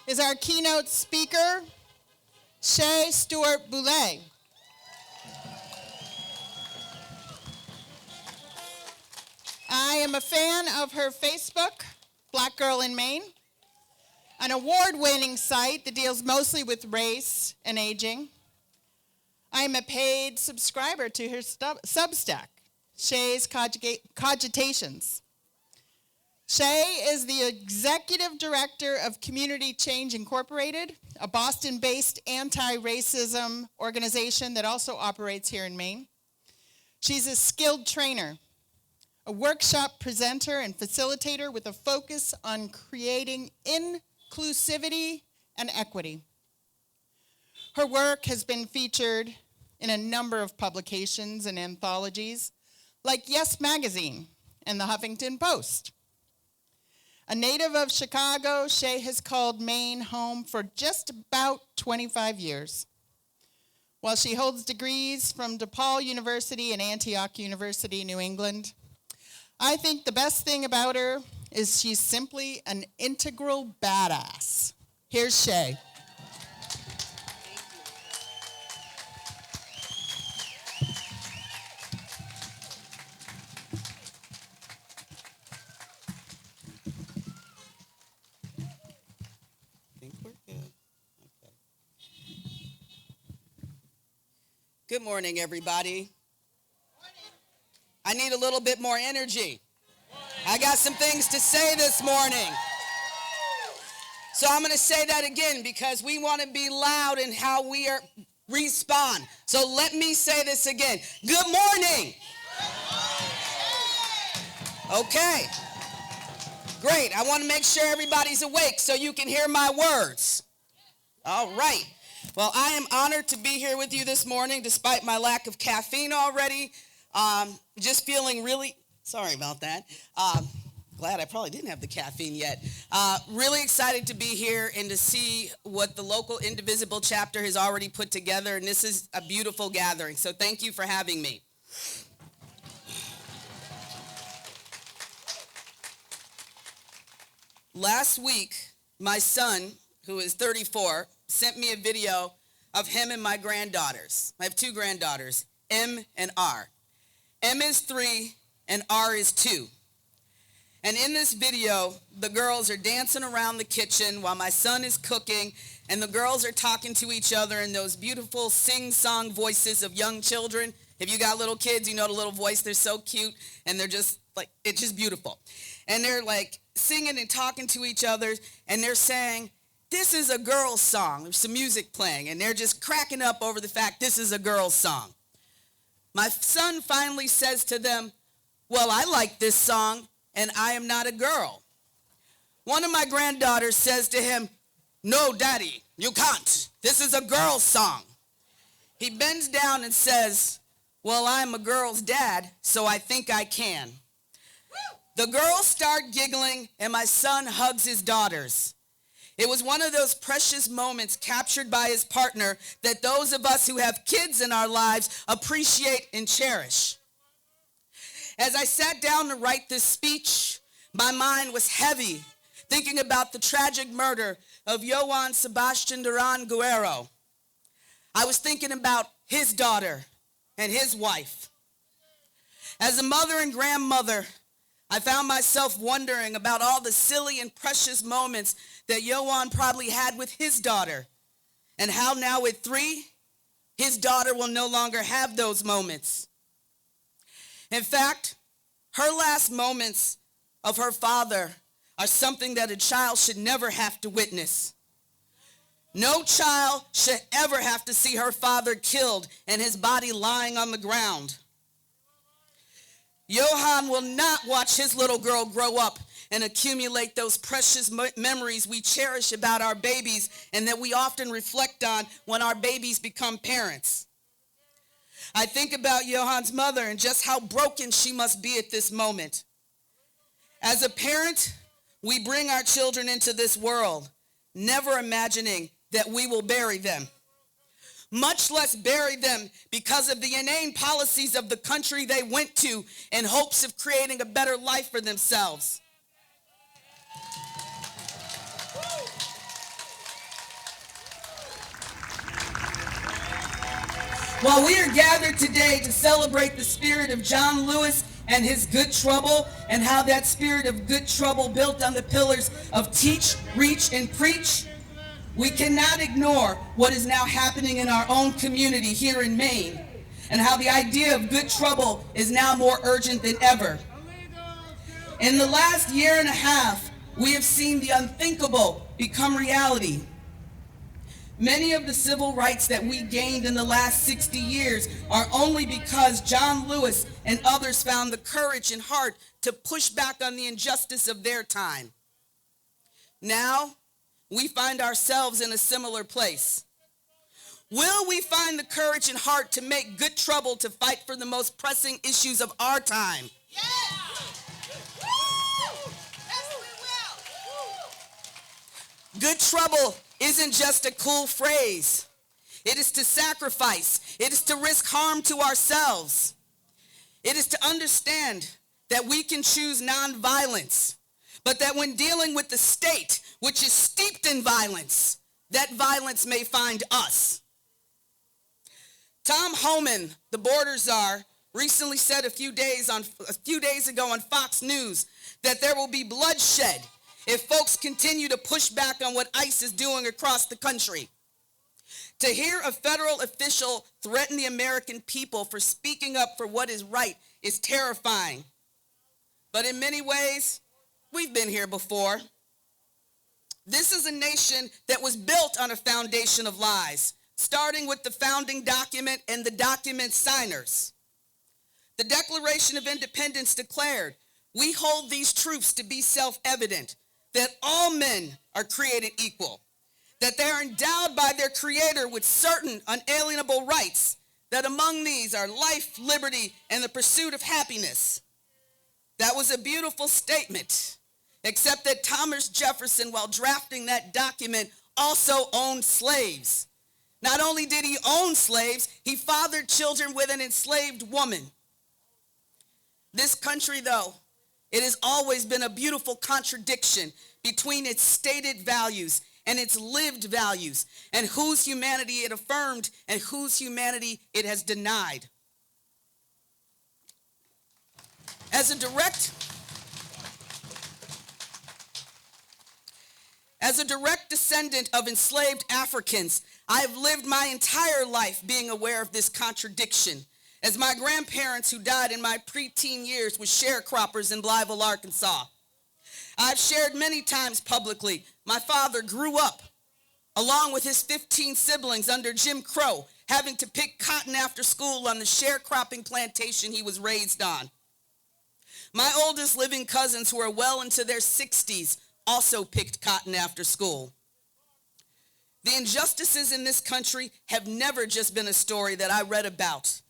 is our keynote speaker, Shay Stewart-Bouley. I am a fan of her Facebook, Black Girl in Maine, an award-winning site that deals mostly with race and aging. I am a paid subscriber to her Substack, Shay's Cogitations. Shay is the executive director of Community Change Incorporated, a Boston-based anti-racism organization that also operates here in Maine. She's a skilled trainer, a workshop presenter and facilitator with a focus on creating inclusivity and equity. Her work has been featured in a number of publications and anthologies, like Yes Magazine and the Huffington Post. A native of Chicago, Shay has called Maine home for just about 25 years. While she holds degrees from DePaul University and Antioch University, New England, I think the best thing about her is she's simply an integral badass. Here's Shay. Good morning, everybody. I need a little bit more energy. I got some things to say this morning. So I'm going to say that again because we want to be loud in how we respond. So let me say this again. Good morning. Okay. Great. I want to make sure everybody's awake so you can hear my words. All right. Well, I am honored to be here with you this morning despite my lack of caffeine already. Just feeling really, sorry about that. Glad I probably didn't have the caffeine yet. Really excited to be here and to see what the local Indivisible chapter has already put together. And this is a beautiful gathering. So thank you for having me. Last week, my son, who is 34, sent me a video of him and my granddaughters. I have two granddaughters, M and R. M is 3 and R is 2. And in this video, the girls are dancing around the kitchen while my son is cooking, and the girls are talking to each other in those beautiful sing-song voices of young children. If you got little kids, you know the little voice. They're so cute, and they're just like, it's just beautiful. And they're like singing and talking to each other, and they're saying, this is a girl's song. There's some music playing, and they're just cracking up over the fact this is a girl's song. My son finally says to them, well, I like this song, and I am not a girl. One of my granddaughters says to him, no, Daddy, you can't. This is a girl's song. He bends down and says, well, I'm a girl's dad, so I think I can. The girls start giggling, and my son hugs his daughters. It was one of those precious moments captured by his partner that those of us who have kids in our lives appreciate and cherish. As I sat down to write this speech, my mind was heavy, thinking about the tragic murder of Johann Sebastian Duran Guerrero. I was thinking about his daughter and his wife. As a mother and grandmother, I found myself wondering about all the silly and precious moments that Johann probably had with his daughter, and how now at 3, his daughter will no longer have those moments. In fact, her last moments of her father are something that a child should never have to witness. No child should ever have to see her father killed and his body lying on the ground. Johann will not watch his little girl grow up and accumulate those precious memories we cherish about our babies and that we often reflect on when our babies become parents. I think about Johann's mother and just how broken she must be at this moment. As a parent, we bring our children into this world, never imagining that we will bury them, much less bury them because of the inane policies of the country they went to in hopes of creating a better life for themselves. While we are gathered today to celebrate the spirit of John Lewis and his good trouble, and how that spirit of good trouble built on the pillars of teach, reach, and preach, we cannot ignore what is now happening in our own community here in Maine, and how the idea of good trouble is now more urgent than ever. In the last year and a half, we have seen the unthinkable become reality. Many of the civil rights that we gained in the last 60 years are only because John Lewis and others found the courage and heart to push back on the injustice of their time. Now, we find ourselves in a similar place. Will we find the courage and heart to make good trouble to fight for the most pressing issues of our time? Yes! Woo! Yes, we will! Good trouble isn't just a cool phrase. It is to sacrifice. It is to risk harm to ourselves. It is to understand that we can choose nonviolence, but that when dealing with the state, which is steeped in violence, that violence may find us. Tom Homan, the border czar, recently said a few days ago on Fox News that there will be bloodshed if folks continue to push back on what ICE is doing across the country. To hear a federal official threaten the American people for speaking up for what is right is terrifying. But in many ways, we've been here before. This is a nation that was built on a foundation of lies, starting with the founding document and the document signers. The Declaration of Independence declared, "We hold these truths to be self-evident, that all men are created equal, that they are endowed by their Creator with certain unalienable rights, that among these are life, liberty, and the pursuit of happiness." That was a beautiful statement, except that Thomas Jefferson, while drafting that document, also owned slaves. Not only did he own slaves, he fathered children with an enslaved woman. This country, though, it has always been a beautiful contradiction between its stated values and its lived values, and whose humanity it affirmed and whose humanity it has denied. As a direct descendant of enslaved Africans, I have lived my entire life being aware of this contradiction, as my grandparents who died in my preteen years were sharecroppers in Blytheville, Arkansas. I've shared many times publicly, my father grew up, along with his 15 siblings under Jim Crow, having to pick cotton after school on the sharecropping plantation he was raised on. My oldest living cousins, who are well into their 60s, also picked cotton after school. The injustices in this country have never just been a story that I read about.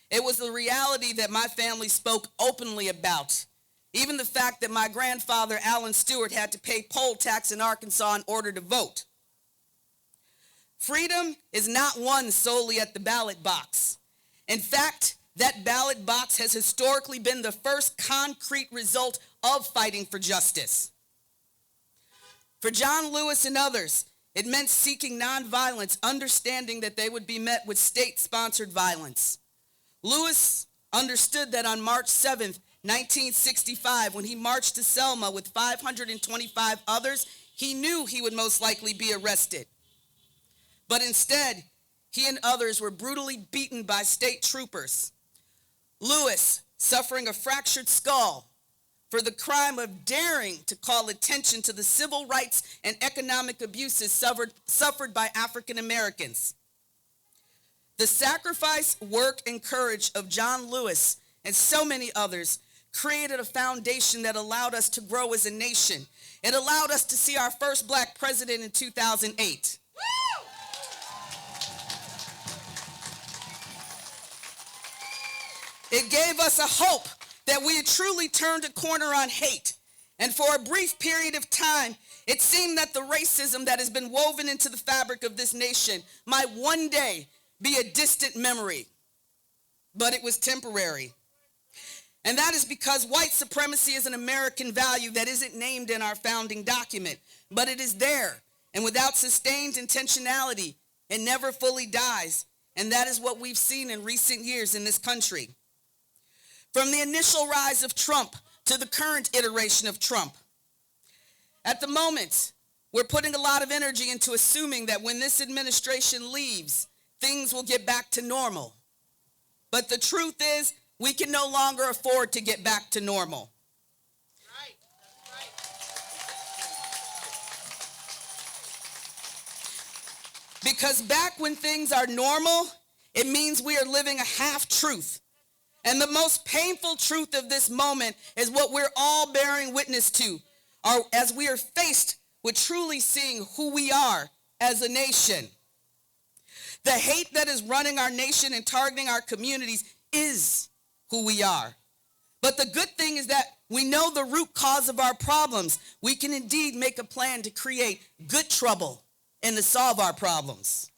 It was the reality that my family spoke openly about. Even the fact that my grandfather, Alan Stewart, had to pay poll tax in Arkansas in order to vote. Freedom is not won solely at the ballot box. In fact, that ballot box has historically been the first concrete result of fighting for justice. For John Lewis and others, it meant seeking nonviolence, understanding that they would be met with state-sponsored violence. Lewis understood that on March 7th, 1965, when he marched to Selma with 525 others, he knew he would most likely be arrested. But instead, he and others were brutally beaten by state troopers. Lewis, suffering a fractured skull for the crime of daring to call attention to the civil rights and economic abuses suffered by African Americans. The sacrifice, work, and courage of John Lewis and so many others created a foundation that allowed us to grow as a nation. It allowed us to see our first black president in 2008. It gave us a hope that we had truly turned a corner on hate. And for a brief period of time, it seemed that the racism that has been woven into the fabric of this nation might one day be a distant memory. But it was temporary. And that is because white supremacy is an American value that isn't named in our founding document, but it is there. And without sustained intentionality, it never fully dies. And that is what we've seen in recent years in this country. From the initial rise of Trump to the current iteration of Trump. At the moment, we're putting a lot of energy into assuming that when this administration leaves, things will get back to normal. But the truth is, we can no longer afford to get back to normal. Right. Because back when things are normal, it means we are living a half-truth. And the most painful truth of this moment is what we're all bearing witness to, as we are faced with truly seeing who we are as a nation. The hate that is running our nation and targeting our communities is who we are. But the good thing is that we know the root cause of our problems. We can indeed make a plan to create good trouble and to solve our problems.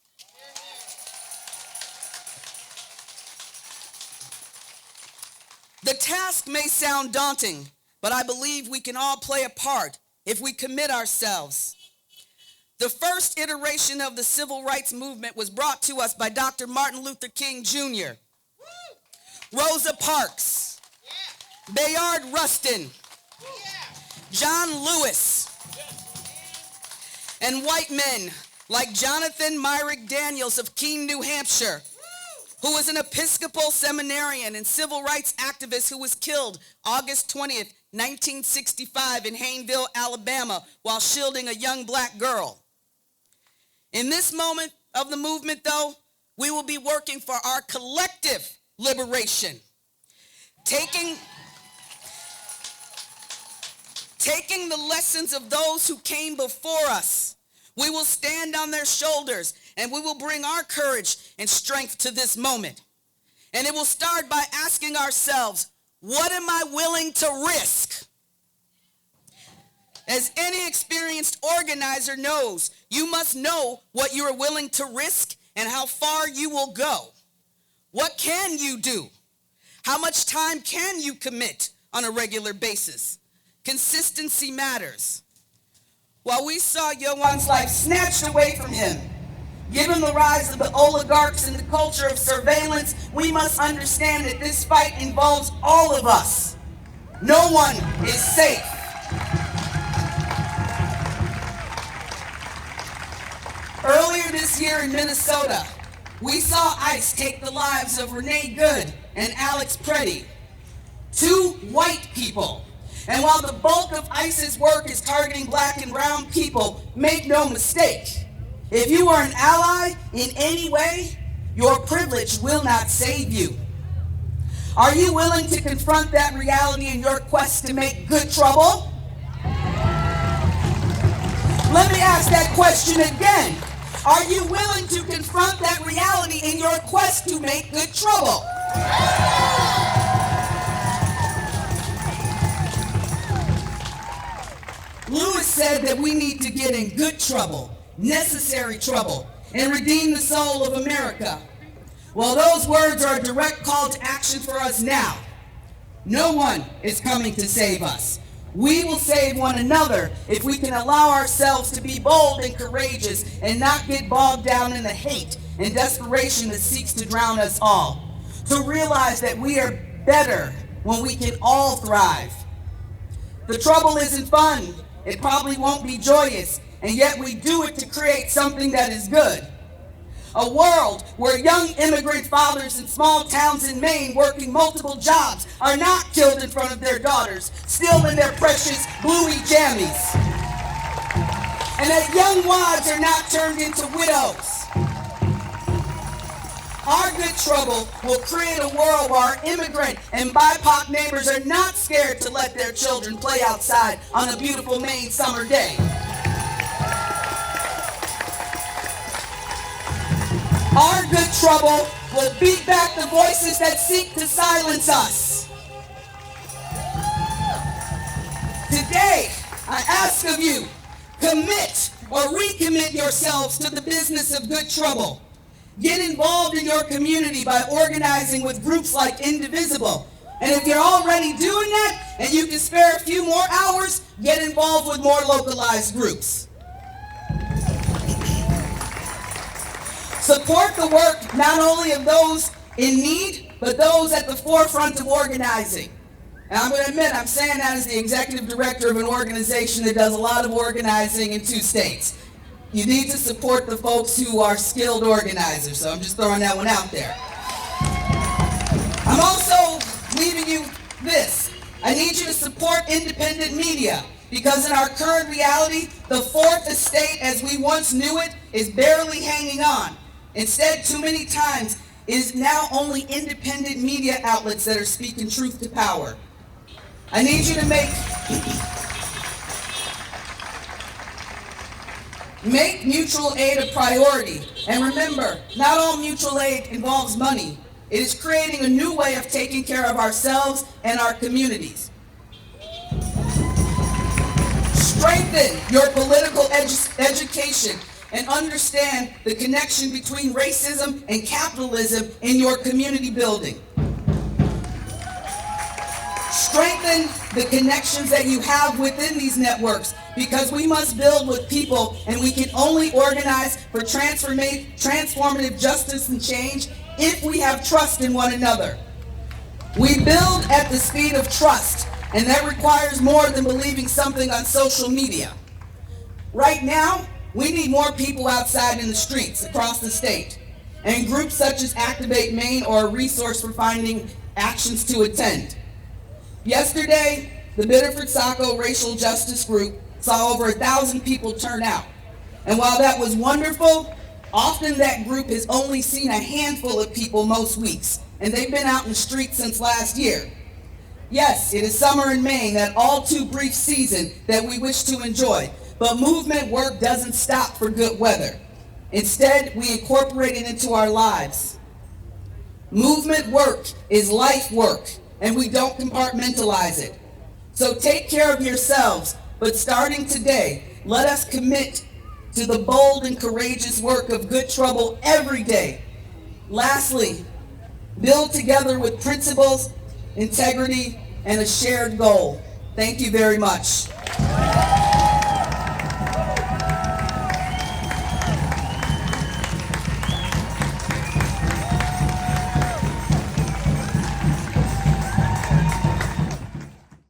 The task may sound daunting, but I believe we can all play a part if we commit ourselves. The first iteration of the civil rights movement was brought to us by Dr. Martin Luther King Jr., Rosa Parks, Bayard Rustin, John Lewis, and white men like Jonathan Myrick Daniels of Keene, New Hampshire, who was an Episcopal seminarian and civil rights activist who was killed August 20th, 1965 in Hayneville, Alabama, while shielding a young black girl. In this moment of the movement, though, we will be working for our collective liberation, taking the lessons of those who came before us. We will stand on their shoulders, and we will bring our courage and strength to this moment. And it will start by asking ourselves, what am I willing to risk? As any experienced organizer knows, you must know what you are willing to risk and how far you will go. What can you do? How much time can you commit on a regular basis? Consistency matters. While we saw Yohan's life snatched away from him, given the rise of the oligarchs and the culture of surveillance, we must understand that this fight involves all of us. No one is safe. Earlier this year in Minnesota, we saw ICE take the lives of Renee Good and Alex Preddy, two white people. And while the bulk of ICE's work is targeting black and brown people, make no mistake, if you are an ally in any way, your privilege will not save you. Are you willing to confront that reality in your quest to make good trouble? Let me ask that question again. Are you willing to confront that reality in your quest to make good trouble? Lewis said that we need to get in good trouble, necessary trouble, and redeem the soul of America. Well, those words are a direct call to action for us now. No one is coming to save us. We will save one another if we can allow ourselves to be bold and courageous and not get bogged down in the hate and desperation that seeks to drown us all. To realize that we are better when we can all thrive. The trouble isn't fun. It probably won't be joyous, and yet we do it to create something that is good. A world where young immigrant fathers in small towns in Maine working multiple jobs are not killed in front of their daughters, still in their precious bluey jammies. And that young wives are not turned into widows. Our good trouble will create a world where our immigrant and BIPOC neighbors are not scared to let their children play outside on a beautiful Maine summer day. Our good trouble will beat back the voices that seek to silence us. Today, I ask of you, commit or recommit yourselves to the business of good trouble. Get involved in your community by organizing with groups like Indivisible. And if you're already doing that and you can spare a few more hours, get involved with more localized groups. Support the work not only of those in need, but those at the forefront of organizing. And I'm going to admit, I'm saying that as the executive director of an organization that does a lot of organizing in 2 states. You need to support the folks who are skilled organizers, so I'm just throwing that one out there. I'm also leaving you this. I need you to support independent media, because in our current reality, the fourth estate as we once knew it is barely hanging on. Instead, too many times, it is now only independent media outlets that are speaking truth to power. I need you to make mutual aid a priority. And remember, not all mutual aid involves money. It is creating a new way of taking care of ourselves and our communities. Strengthen your political education and understand the connection between racism and capitalism in your community building. Strengthen the connections that you have within these networks, because we must build with people, and we can only organize for transformative justice and change if we have trust in one another. We build at the speed of trust, and that requires more than believing something on social media. Right now, we need more people outside in the streets across the state, and groups such as Activate Maine are a resource for finding actions to attend. Yesterday, the Biddeford-Saco Racial Justice Group saw over 1,000 people turn out. And while that was wonderful, often that group has only seen a handful of people most weeks, and they've been out in the streets since last year. Yes, it is summer in Maine, that all too brief season that we wish to enjoy, but movement work doesn't stop for good weather. Instead, we incorporate it into our lives. Movement work is life work, and we don't compartmentalize it. So take care of yourselves, but starting today, let us commit to the bold and courageous work of good trouble every day. Lastly, build together with principles, integrity, and a shared goal. Thank you very much.